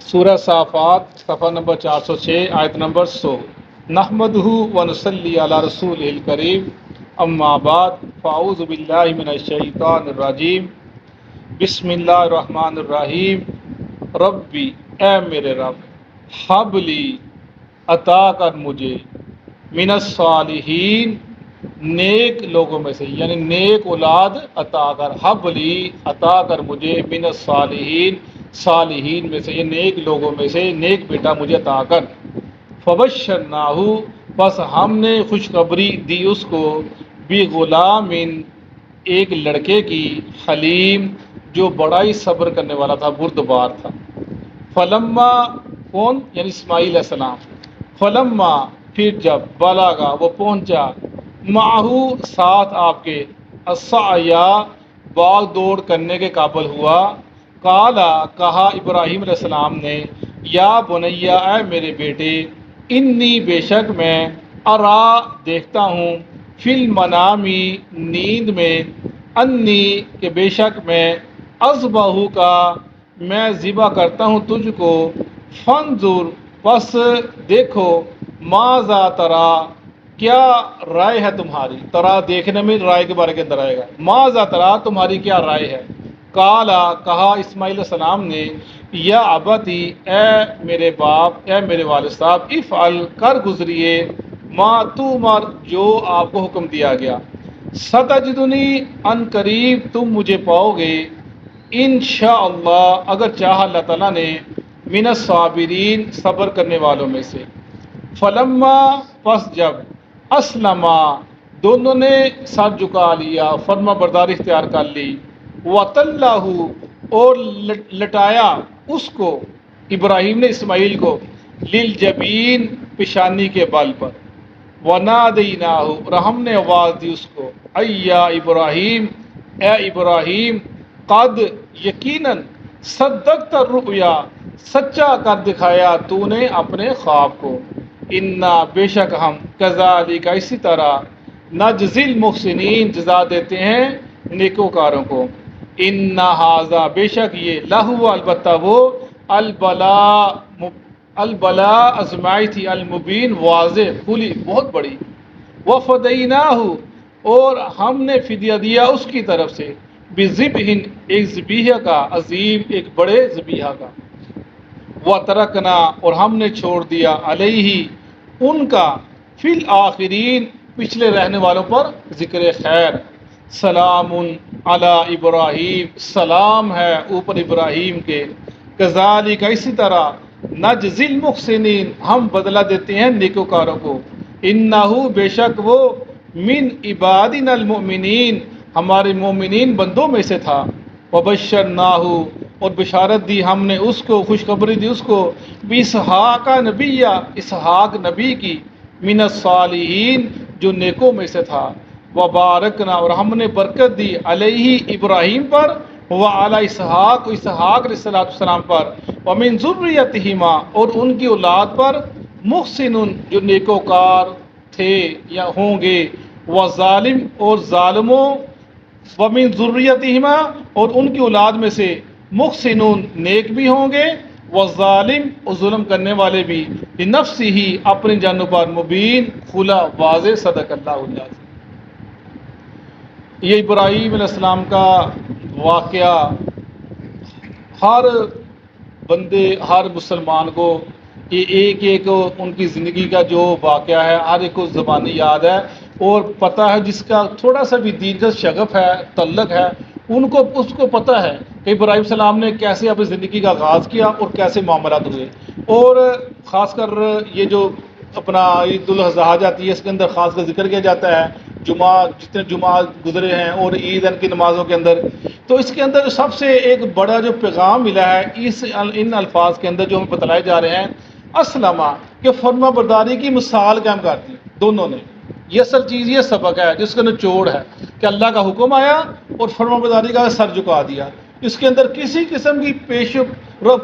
سورہ صافات صفحہ نمبر 406 آیت نمبر 100 نحمدہ ونصلی علی رسول الکریم اما بعد فاعوذ باللہ من الشیطان الرجیم بسم اللہ الرحمن الرحیم ربی اے میرے رب حبلی عطا کر مجھے من الصالحین نیک لوگوں میں سے، یعنی نیک اولاد عطا کر، حبلی عطا کر مجھے من الصالحین صالحین میں سے، یہ نیک لوگوں میں سے نیک بیٹا مجھے عطا کر۔ فبشرناہ، بس ہم نے خوشخبری دی اس کو، بغلام، ایک لڑکے کی، حلیم، جو بڑا ہی صبر کرنے والا تھا، بردبار تھا۔ فلما، کون؟ یعنی اسماعیل علیہ السلام۔ فلما، پھر جب، بلغا، وہ پہنچا، معہو، ساتھ آپ کے، السعیا، باغ دوڑ کرنے کے قابل ہوا، قالا، کہا ابراہیم علیہ السلام نے، یا بنیا، اے میرے بیٹے، انی، بے شک میں، ارا، دیکھتا ہوں، فی المنامی، نیند میں، انی، کہ بے شک میں، اذبحو کا، میں ذبح کرتا ہوں تجھ کو، فانظر، پس دیکھو، ماذا ترا، کیا رائے ہے تمہاری، ترا دیکھنے میں رائے کے بارے کے اندر آئے گا، ماذا ترا، تمہاری کیا رائے ہے، قالا، کہا اسماعیل علیہ السلام نے، یا ابتی، اے میرے باپ، اے میرے والد صاحب، افعل، کر گزریے، ما تؤمر، جو آپ کو حکم دیا گیا، ستجدنی، ان قریب تم مجھے پاؤ گے، انشاءاللہ، اگر چاہا اللہ تعالیٰ نے، من الصابرین، صبر کرنے والوں میں سے۔ فلما، پس جب، اسلما، دونوں نے سر جھکا لیا، فرما برداری اختیار کر لی، وَطَلَّهُ، اور لٹایا اس کو، ابراہیم نے اسماعیل کو، للجبین، پیشانی کے بل پر، وَنَادَيْنَاهُ، اور ہم نے آواز دی اس کو، اَيَّا ابراہیم، اے ابراہیم، قد، یقیناً، صدقت الرؤیا، سچا کر دکھایا تو نے اپنے خواب کو، انا، بے شک ہم، کذالک، اسی طرح، نجزی المحسنین، جزا دیتے ہیں نیکوکاروں کو، ان ھذا، بے شک یہ، لہو، البتہ وہ، البلا، آزمائی تھی، المبین، واضح، کھلی، بہت بڑی، وفدیناہ، اور ہم نے فدیہ دیا اس کی طرف سے، بذبح، ایک ذبیحہ کا، عظیم، ایک بڑے ذبیحہ کا، وترکنا، اور ہم نے چھوڑ دیا، علیہ، ان کا، فی الآخرین، پچھلے رہنے والوں پر ذکر خیر، سلام علی ابراہیم، سلام ہے اوپر ابراہیم کے، کذالک، اسی طرح، نجزی المحسنین، ہم بدلہ دیتے ہیں نیکوکاروں کو، انہو، بے شک وہ، من عبادنا المؤمنین، ہمارے مومنین بندوں میں سے تھا، وبشرناہ، اور بشارت دی ہم نے اس کو، خوشخبری دی اس کو، باسحاق نبیہ، اسحاق نبی کی، من الصالحین، جو نیکوں میں سے تھا، وبارکنا، اور ہم نے برکت دی، علیہ، ابراہیم پر، وعلی اسحاق، اسحاق علیہ السلام پر، ومن ذریتہما، اور ان کی اولاد پر، محسن، جو نیکوکار تھے یا ہوں گے، وظالم، اور ظالموں، ومن ذریتہما، اور ان کی اولاد میں سے، محسن، نیک بھی ہوں گے، وظالم، اور ظلم کرنے والے بھی، لنفسہ، اپنی جانوں پر، مبین، کھلا، واضح، صدق اللہ العظیم۔ یہ ابراہیم علیہ السلام کا واقعہ ہر بندے، ہر مسلمان کو، یہ ایک ایک ان کی زندگی کا جو واقعہ ہے، ہر ایک کو زبانی یاد ہے اور پتہ ہے، جس کا تھوڑا سا بھی دین کا شغف ہے، تعلق ہے، اس کو پتہ ہے کہ ابراہیم السلام نے کیسے اپنی زندگی کا آغاز کیا اور کیسے معاملات ہوئے، اور خاص کر یہ جو اپنا عید الاضحیٰ جاتی ہے، اس کے اندر خاص کر ذکر کیا جاتا ہے، جتنے جمعہ گزرے ہیں اور عید کی نمازوں کے اندر، تو اس کے اندر سب سے ایک بڑا جو پیغام ملا ہے ان الفاظ کے اندر جو ہمیں بتلائے جا رہے ہیں، اسلمہ، کہ فرما برداری کی مثال قائم کرتی دونوں نے، یہ اصل چیز، یہ سبق ہے جس کے نچوڑ ہے کہ اللہ کا حکم آیا اور فرما برداری کا سر جھکا دیا، اس کے اندر کسی قسم کی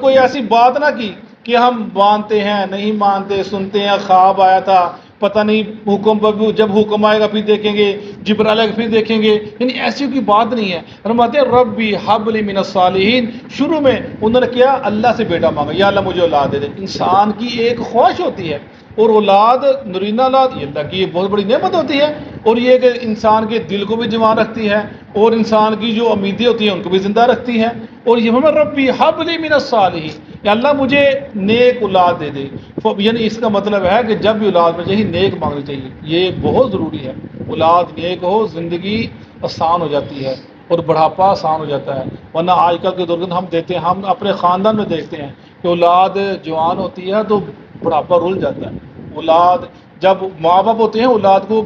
کوئی ایسی بات نہ کی کہ ہم مانتے ہیں، نہیں مانتے، سنتے ہیں، خواب آیا تھا، پتہ نہیں حکم پر جب حکم آئے گا پھر دیکھیں گے، جبرائیل آئے گا پھر دیکھیں گے، یعنی ایسی کوئی بات نہیں ہے۔ فرماتے ہیں ربی حب لی من الصالحین، شروع میں انہوں نے کیا اللہ سے بیٹا مانگا، یا اللہ مجھے اولاد دے دے۔ انسان کی ایک خواہش ہوتی ہے، اور اولاد نرینہ اولاد یہ اللہ کی بہت بڑی نعمت ہوتی ہے، اور یہ کہ انسان کے دل کو بھی جوان رکھتی ہے، اور انسان کی جو امیدیں ہوتی ہیں ان کو بھی زندہ رکھتی ہے۔ اور یہ ہمیں ربی حب لی من الصالحین، یا اللہ مجھے نیک اولاد دے دے۔ یعنی اس کا مطلب ہے کہ جب بھی اولاد میں چاہیے نیک مانگنی چاہیے، یہ بہت ضروری ہے۔ اولاد نیک ہو زندگی آسان ہو جاتی ہے اور بڑھاپا آسان ہو جاتا ہے، ورنہ آج کل کے دور میں ہم اپنے خاندان میں دیکھتے ہیں کہ اولاد جوان ہوتی ہے تو بڑھاپا رول جاتا ہے۔ اولاد جب ماں باپ ہوتے ہیں اولاد کو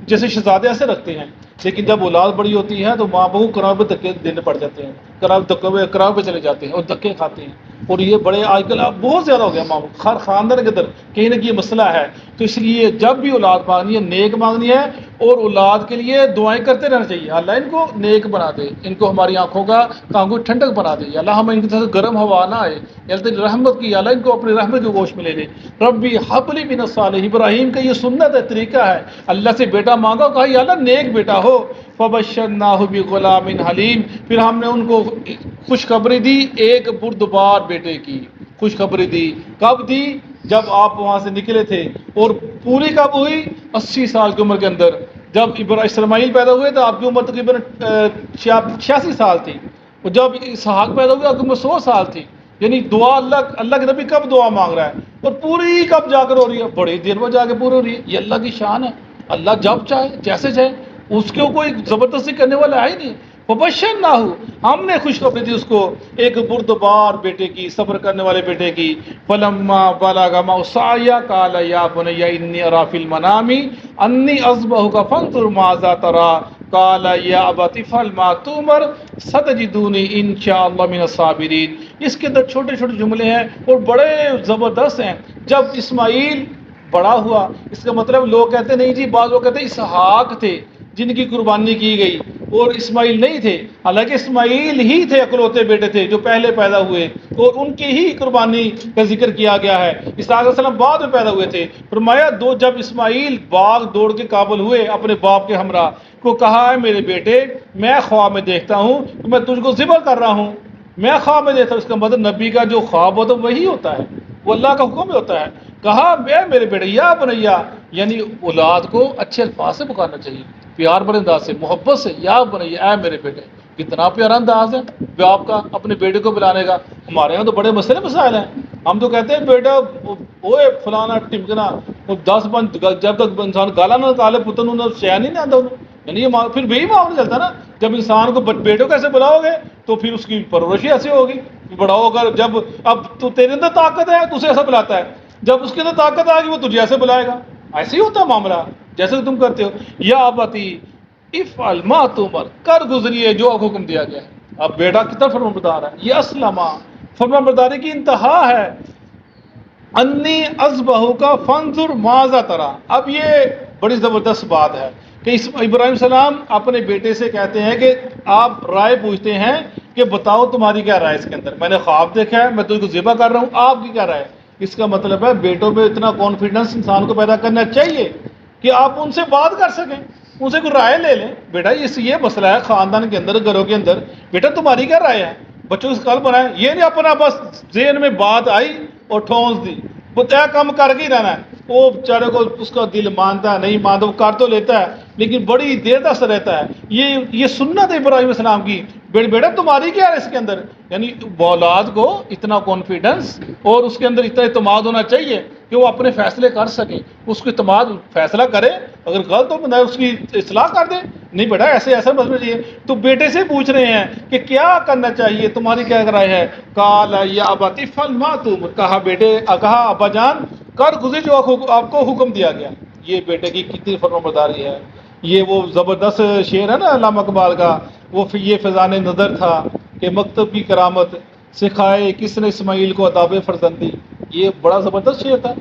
جیسے شہزادے ایسے رکھتے ہیں، لیکن جب اولاد بڑی ہوتی ہے تو ماں باپ کو کراؤ پہ دھکے دینے پڑ جاتے ہیں، کراؤ پہ چلے جاتے ہیں اور دھکے کھاتے ہیں۔ اور یہ بڑے آج کل بہت زیادہ ہو گیا، ماں باپ ہر خاندان کے اندر کہیں نہ کہیں یہ مسئلہ ہے۔ تو اس لیے جب بھی اولاد مانگنی ہے نیک مانگنی ہے، اور اولاد کے لیے دعائیں کرتے رہنا چاہیے، اللہ ان کو نیک بنا دے، ان کو ہماری آنکھوں کو ٹھنڈک بنا دے، یا اللہ ہم ان کے ساتھ گرم ہوا نہ آئے، یا اللہ تیری رحمت کی، یا اللہ ان کو اپنی رحمت کی گوشت میں لے لے۔ ربی حب لی من الصالحین، ابراہیم کا یہ سنت ہے، طریقہ ہے، اللہ سے بیٹا مانگا، کہا یا اللہ نیک بیٹا ہو۔ فبشرناہ بغلام حلیم، پھر ہم نے ان کو خوشخبری دی ایک بردبار بیٹے کی، خوشخبری دی۔ کب دی؟ جب آپ وہاں سے نکلے تھے، اور پوری کب ہوئی؟ 80 سال کی عمر کے اندر۔ جب اسماعیل پیدا ہوئے تو آپ کی عمر تقریباً 86 سال تھی، اور جب اسحاق پیدا ہوئے آپ کی عمر 100 سال تھی۔ یعنی دعا اللہ کے نبی کب دعا مانگ رہا ہے، اور پوری کب جا کر ہو رہی ہے؟ بڑی دیر میں جا کے پوری ہو رہی ہے۔ یہ اللہ کی شان ہے، اللہ جب چاہے جیسے چاہے، اس کو کوئی زبردستی کرنے والا ہے ہی نہیں۔ فبشرناہ، ہم نے خوشخبری دی اس کو ایک بردبار بیٹے کی، صبر کرنے والے بیٹے کی۔ فلما بلغ معه السعي قال يا بني اني ارى في المنام اني اذبحك فانظر ماذا ترى قال يا ابت افعل ما تؤمر ستجدني ان شاء الله من الصابرين۔ اس کے اندر چھوٹے چھوٹے جملے ہیں اور بڑے زبردست ہیں۔ جب اسماعیل بڑا ہوا، اس کا مطلب لوگ کہتے نہیں جی، بعض لوگ کہتے ہیں اسحاق تھے جن کی قربانی کی گئی اور اسماعیل نہیں تھے، حالانکہ اسماعیل ہی تھے اکلوتے بیٹے تھے جو پہلے پیدا ہوئے، اور ان کی ہی قربانی کا ذکر کیا گیا ہے۔ اسحاق علیہ السلام بعد میں پیدا ہوئے تھے۔ فرمایا جب اسماعیل باغ دوڑ کے قابل ہوئے اپنے باپ کے ہمراہ، کو کہا ہے میرے بیٹے میں خواب میں دیکھتا ہوں کہ میں تجھ کو ذبح کر رہا ہوں، میں خواب میں دیکھتا ہوں۔ اس کا مطلب نبی کا جو خواب ہوتا ہے وہی ہوتا ہے، وہ اللہ کا حکم ہوتا ہے۔ کہا اے میرے بیٹے یا بنیا، یعنی اولاد کو اچھے الفاظ سے پکارنا چاہیے، پیار بڑے انداز سے، محبت سے، یا بنیا اے میرے بیٹے۔ کتنا پیارا انداز ہے باپ کا اپنے بیٹے کو بلانے کا۔ ہمارے یہاں تو بڑے مسئلے مسائل ہیں، ہم تو کہتے ہیں بیٹا اوے فلانا ٹمکنا، 10 بند جب تک انسان گالا نہ نکالے پتن انہیں چین ہی نہیں آتا انہیں، یعنی یہ پھر بھی معاملہ چلتا نا۔ جب انسان کو بیٹوں کیسے بلاؤ گے تو پھر اس کی پرورش ایسی ہوگی، بڑا ہو کر جب اب تو تیرے اندر طاقت ہے تو اسے ایسا بلاتا ہے، جب اس کے اندر طاقت آ گئی وہ تجھے ایسے بلائے گا۔ ایسے ہی ہوتا ہے معاملہ جیسے تم کرتے ہو۔ یا ابتی افعل ما تؤمر، کر گزریے جو حکم دیا گیا ہے۔ اب بیٹا کتنا فرمانبردار ہے، یہ اسلمہ فرمانبرداری کی انتہا ہے۔ انی اذبحک فانظر ماذا تری، اب یہ بڑی زبردست بات ہے کہ ابراہیم السلام اپنے بیٹے سے کہتے ہیں کہ آپ رائے پوچھتے ہیں کہ بتاؤ تمہاری کیا رائے اس کے اندر، میں نے خواب دیکھا ہے، میں تجھ کو ذبح کر رہا ہوں، آپ کی کیا رائے؟ اس کا مطلب ہے بیٹوں میں اتنا کانفیڈنس انسان کو پیدا کرنا چاہیے کہ آپ ان سے بات کر سکیں، ان سے کوئی رائے لے لیں۔ بیٹا یہ مسئلہ ہے خاندان کے اندر، گھروں کے اندر، بیٹا تمہاری کیا رائے ہے؟ بچوں کو کل بنائے، یہ نہیں اپنا بس ذہن میں بات آئی اور ٹھونس دی، وہ طے کم کر کے ہی رہنا ہے۔ وہ بیچارے کو اس کا دل مانتا ہے نہیں مانتا، وہ کر تو لیتا ہے لیکن بڑی دیر تک رہتا ہے۔ یہ سنت ہے ابراہیم السلام کی، بیٹا تمہاری کیا ہے اس کے اندر، یعنی اولاد کو اتنا کانفیڈنس اور اس کے اندر اتنا اعتماد ہونا چاہیے کہ وہ اپنے فیصلے کر سکے، اس کو اعتماد فیصلہ کرے، اگر غلط ہو بندہ اس کی اصلاح کر دے، نہیں بیٹا ایسا مسئلہ چاہیے۔ تو بیٹے سے پوچھ رہے ہیں کہ کیا کرنا چاہیے، تمہاری کیا رائے ہے؟ قال یا ابت افعل ما تؤمر، کہا ابا جان کر گزر جو آپ کو حکم دیا گیا۔ یہ بیٹے کی کتنی فرمانبرداری ہے۔ یہ وہ زبردست شعر ہے نا علامہ اقبال کا، وہ یہ فیضان نظر تھا کہ مکتب کی کرامت سکھائے کس نے اسماعیل کو اداب فرزندی، یہ بڑا زبردست شعر تھا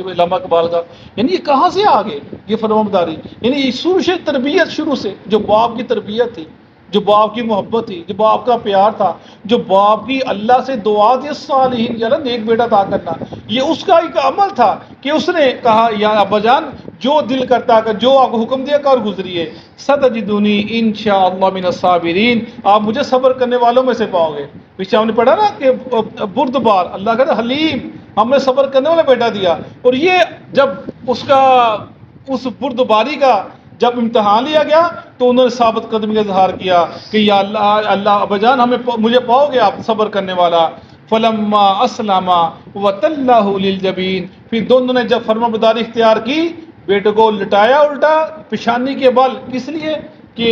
علامہ اقبال کا۔ یعنی یہ کہاں سے آ گئے یہ فرمانبرداری، یعنی شروع سے تربیت، شروع سے جو باپ کی تربیت تھی جو باپ کی محبت تھی، جو باپ کا پیار تھا، جو باپ کی اللہ سے دعا تھی صالحین یا اللہ نیک بیٹا عطا کرنا، یہ اس کا ایک عمل تھا کہ اس نے کہا یا ابا جان جو دل کرتا کہ جو آپ کو حکم دیا کر گزریے، ستجدونی انشاءاللہ من الصابرین، آپ مجھے صبر کرنے والوں میں سے پاؤ گے۔ پیچھے ہم نے پڑھا نا کہ بردبار، اللہ کہتا ہے حلیم، ہم نے صبر کرنے والا بیٹا دیا۔ اور یہ جب اس بردباری کا جب امتحان لیا گیا تو انہوں نے ثابت قدمی کا اظہار کیا کہ یا اللہ ابا جان مجھے پاؤ گے آپ صبر کرنے والا۔ فلما اسلم وتلہ للجبین، پھر دونوں نے جب فرما برداری اختیار کی، بیٹے کو لٹایا الٹا پیشانی کے بل، کس لیے کہ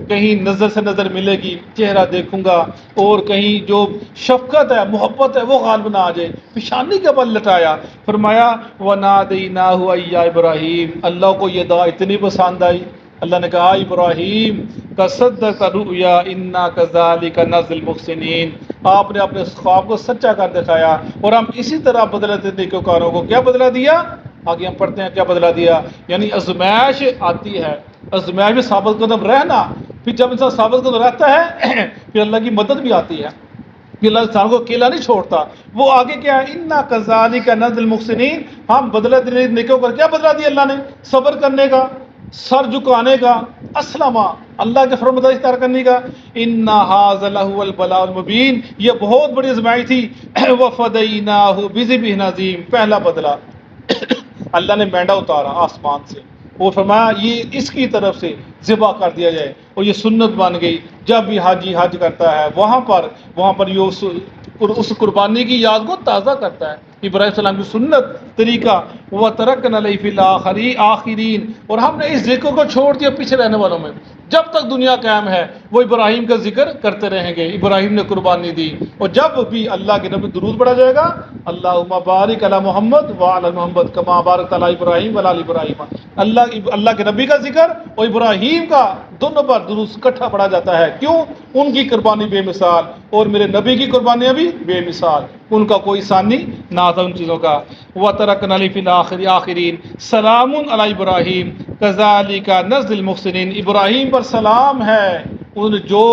کہیں نظر سے نظر ملے گی، چہرہ دیکھوں گا، اور کہیں جو شفقت ہے محبت ہے وہ غالب نہ آ جائے، پیشانی کے بل لٹایا۔ فرمایا وَنَادَيْنَاهُ أَيَّا إِبْرَاهِيمُ، اللہ کو یہ دعا اتنی پسند آئی، اللہ نے کہا ابراہیم کَصَدَّقَ رُؤْيَا إِنَّا كَذَلِكَ نَجْزِي الْمُحْسِنِينَ، آپ نے اپنے خواب کو سچا کر دکھایا اور ہم اسی طرح بدلہ دیتے نیکوکاروں کو۔ کیا بدلہ دیا؟ آگے ہم پڑھتے ہیں کیا بدلہ دیا، یعنی آزمائش آتی ہے، آزمائش میں ثابت قدم رہنا، پھر جب انسان ثابت قدم رہتا ہے پھر اللہ کی مدد بھی آتی ہے، کہ اللہ انسان کو اکیلا نہیں چھوڑتا۔ وہ آگے کیا ہے، اِنَّا كَذَلِكَ نَجْزِي الْمُحْسِنِينَ، ہم بدلہ دینے نیکوں کا کیا بدلہ دیا اللہ نے؟ صبر کرنے کا، سر جھکانے کا، اسلم اللہ کے فرمان اختیار کرنے کا۔ اِنَّ هَٰذَا لَهُوَ الْبَلَاءُ الْمُبِينُ، یہ بہت بڑی آزمائش تھی۔ وَفَدَيْنَاهُ بِذِبْحٍ عَظِيمٍ، پہلا بدلہ اللہ نے مینڈا اتارا آسمان سے، وہ فرمایا یہ اس کی طرف سے ذبح کر دیا جائے، اور یہ سنت بن گئی۔ جب بھی حاجی حج کرتا ہے وہاں پر یہ اس قربانی کی یاد کو تازہ کرتا ہے، ابراہیم السلام کی سنت طریقہ۔ وَتَرَكْنَا عَلَيْهِ فِي الْآخِرِينَ، اور ہم نے اس ذکر کو چھوڑ دیا پیچھے رہنے والوں میں، جب تک دنیا قائم ہے وہ ابراہیم کا ذکر کرتے رہیں گے، ابراہیم نے قربانی دی۔ اور جب بھی اللہ کے نبی درود پڑھا جائے گا، اللہم بارک علی محمد وعلی محمد کما بارکت علی ابراہیم وعلی آل ابراہیم، اللہ کے نبی کا ذکر اور ابراہیم کا دونوں پر درود اکٹھا پڑھا جاتا ہے۔ کیوں؟ ان کی قربانی بے مثال اور میرے نبی کی قربانیاں بھی بے مثال، ان کا کوئی ثانی نہ تھا ان چیزوں کا۔ وَتَرَكْنَا عَلَيْهِ فِي الْآخِرِينَ سَلَامٌ عَلَى إِبْرَاهِيمَ كَذَلِكَ نَجْزِي الْمُحْسِنِينَ، ابراہیم پر سلام ہے، انہوں نے جو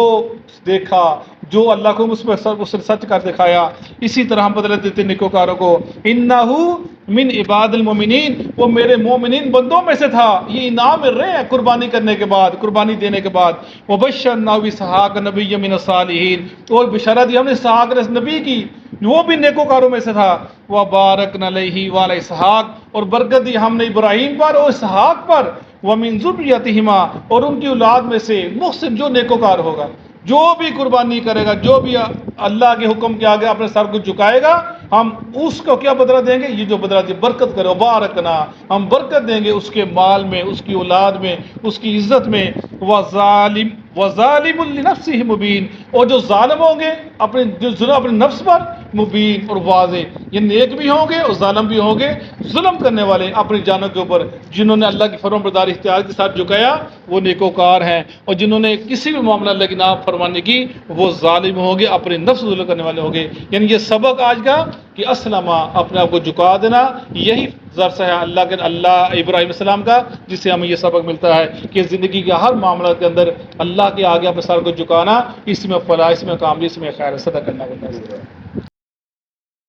دیکھا، جو اللہ کو اس نے سچ کر دکھایا، اسی طرح ہم بدلہ دیتے نیکوکاروں کو۔ انہ من عباد المومنین، وہ میرے مومنین بندوں میں سے تھا، یہ انعام مل رہے ہیں قربانی کرنے کے بعد، قربانی دینے کے بعد۔ وبشرناہ باسحاق نبی من الصالحین، اور بشارت دی ہم نے اسحاق نبی کی، وہ بھی نیکوکاروں میں سے تھا۔ وبارکنا علیہ وعلی اسحاق، اور برکت دی ہم نے ابراہیم پر اور اسحاق پر۔ ومن ذریتہما، اور ان کی اولاد میں سے محسن جو نیکوکار ہوگا، جو بھی قربانی کرے گا، جو بھی اللہ کے حکم کے آگے اپنے سر کو جھکائے گا، ہم اس کو کیا بدلہ دیں گے؟ یہ جو بدلہ دی برکت کرے، بارکنا، ہم برکت دیں گے اس کے مال میں، اس کی اولاد میں، اس کی عزت میں۔ وظالم لنفسہ مبین، اور جو ظالم ہوں گے اپنے نفس پر، مبین اور واضح، یہ نیک بھی ہوں گے اور ظالم بھی ہوں گے، ظلم کرنے والے اپنی جانوں کے اوپر، جنہوں نے اللہ کی فرمان برداری اختیار کے ساتھ جھکایا وہ نیکوکار ہیں، اور جنہوں نے کسی بھی معاملہ اللہ کی نافرمانی کی وہ ظالم ہوں گے، اپنے نفس ظلم کرنے والے ہوں گے۔ یعنی یہ سبق آج کا کہ اسلمہ، اپنے آپ کو جھکا دینا، یہی درس ہے اللہ ابراہیم السلام کا، جس سے ہمیں یہ سبق ملتا ہے کہ زندگی کے ہر معاملہ کے اندر اللہ کے آگے اپنے سر کو جھکانا، اس میں فلاح، اس میں کامیابی، اس میں خیر، صدق اللہ۔